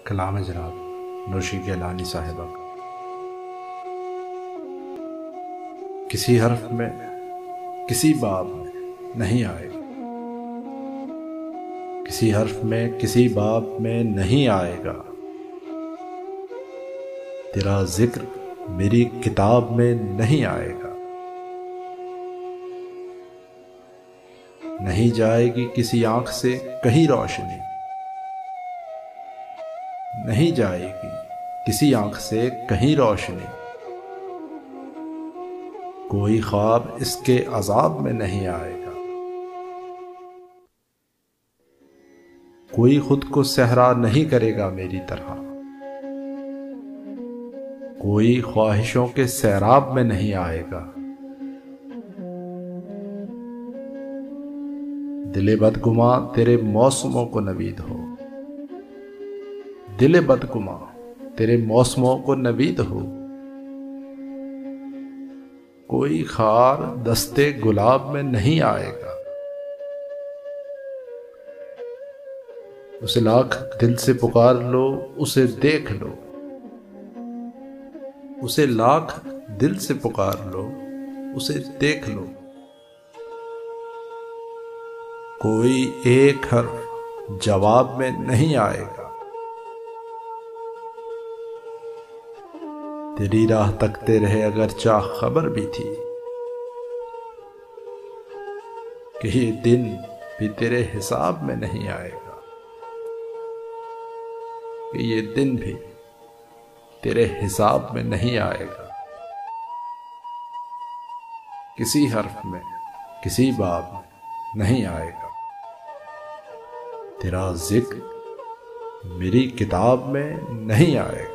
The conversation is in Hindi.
कलाम जनाब नौशी गिलानी साहिबा का। किसी हर्फ में किसी बाब में नहीं आएगा, किसी हर्फ में किसी बाब में नहीं आएगा। तेरा जिक्र मेरी किताब में नहीं आएगा। नहीं जाएगी किसी आंख से कहीं रोशनी, नहीं जाएगी किसी आंख से कहीं रोशनी। कोई ख्वाब इसके अजाब में नहीं आएगा। कोई खुद को सहरा नहीं करेगा मेरी तरह, कोई ख्वाहिशों के सैराब में नहीं आएगा। दिले बदगुमा तेरे मौसमों को नवीद हो, दिले बदगुमा तेरे मौसमों को नवीद हो। कोई खार दस्ते गुलाब में नहीं आएगा। उसे लाख दिल से पुकार लो, उसे देख लो। उसे लाख दिल से पुकार लो, उसे देख लो। कोई एक हर्फ जवाब में नहीं आएगा। तेरी राह तकते रहे अगर चाह खबर भी थी कि ये दिन भी तेरे हिसाब में नहीं आएगा, कि ये दिन भी तेरे हिसाब में नहीं आएगा। किसी हर्फ में किसी बाब में नहीं आएगा। तेरा जिक्र मेरी किताब में नहीं आएगा।